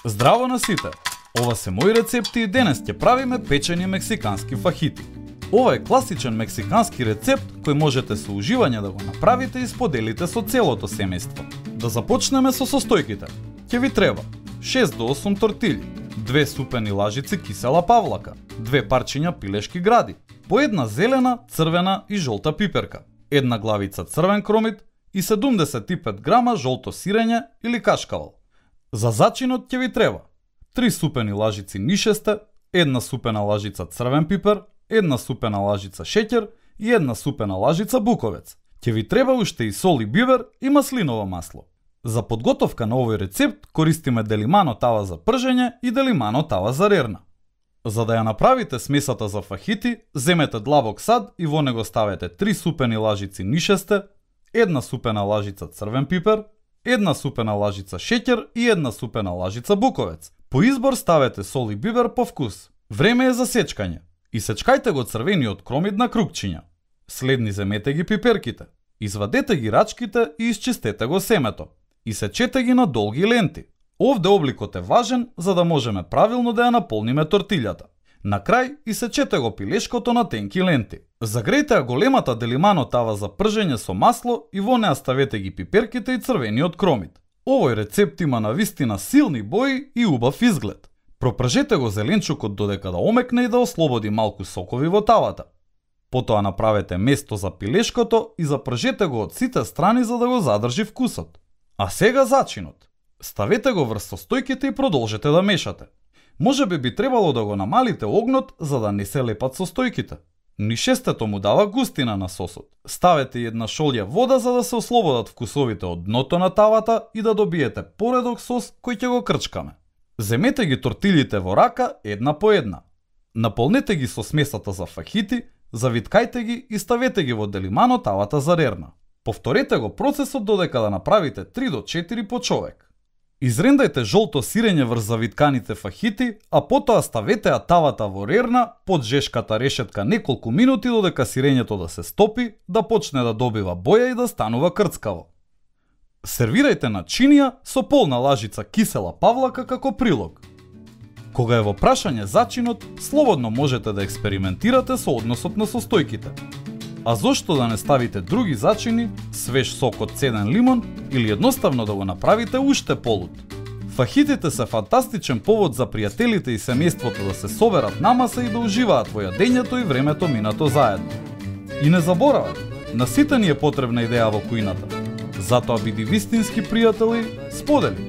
Здраво на сите! Ова се мои рецепти и денес ќе правиме печени мексикански фахити. Ова е класичен мексикански рецепт кој можете со уживање да го направите и споделите со целото семејство. Да започнеме со состојките. Ќе ви треба 6 до 8 тортили, 2 супени лажици кисела павлака, 2 парчиња пилешки гради, по една зелена, црвена и жолта пиперка, една главица црвен кромит и 75 грама жолто сирење или кашкавал. За зачинот ќе ви треба 3 супени лажици нишесте, една супена лажица црвен пипер, една супена лажица шеќер и една супена лажица буковец. Ќе ви треба уште и сол и бивер и маслиново масло. За подготовка на овој рецепт користиме делимано тава за пржење и делимано тава за рерна. За да ја направите смесата за фахити, земете длабок сад и во него ставете 3 супени лажици нишесте, една супена лажица црвен пипер, една супена лажица шеќер и една супена лажица буковец. По избор ставете сол и бивер по вкус. Време е за сечкање. Исечкајте го црвениот кромит на крупчиња. Следни земете ги пиперките. Извадете ги рачките и исчистете го семето. Исечете ги на долги ленти. Овде обликот е важен за да можеме правилно да ја наполниме тортилјата. На крај исечете го пилешкото на тенки ленти. Загрејте ја големата делимано тава за пржење со масло и во неа ставете ги пиперките и црвениот кромит. Овој рецепт има навистина силни бои и убав изглед. Пропржете го зеленчукот додека да омекне и да ослободи малку сокови во тавата. Потоа направете место за пилешкото и запржете го од сите страни за да го задржи вкусот. А сега зачинот. Ставете го врз состојките и продолжете да мешате. Можеби би требало да го намалите огнот за да не се лепат состојките. Нишестето му дава густина на сосот. Ставете една шолја вода за да се ослободат вкусовите од дното на тавата и да добиете поредок сос кој ќе го крчкаме. Земете ги тортилите во рака една по една. Наполнете ги со смесата за фахити, завиткајте ги и ставете ги во делимано тавата за рерна. Повторете го процесот додека да направите 3 до 4 по човек. Изрендајте жолто сирење врз завитканите фахити, а потоа ставете ја тавата во рерна под жешката решетка неколку минути додека сирењето да се стопи, да почне да добива боја и да станува крцкаво. Сервирајте начинија со полна лажица кисела павлака како прилог. Кога е во прашање зачинот, слободно можете да експериментирате со односот на состојките. А зошто да не ставите други зачини, свеж сок од цеден лимон или едноставно да го направите уште полут? Фахитите се фантастичен повод за пријателите и семејството да се соберат на маса и да уживаат во јадењето и времето минато заедно. И не заборавај, на сите ни е потребна идеја во кујната. Затоа биди вистински пријател и сподели.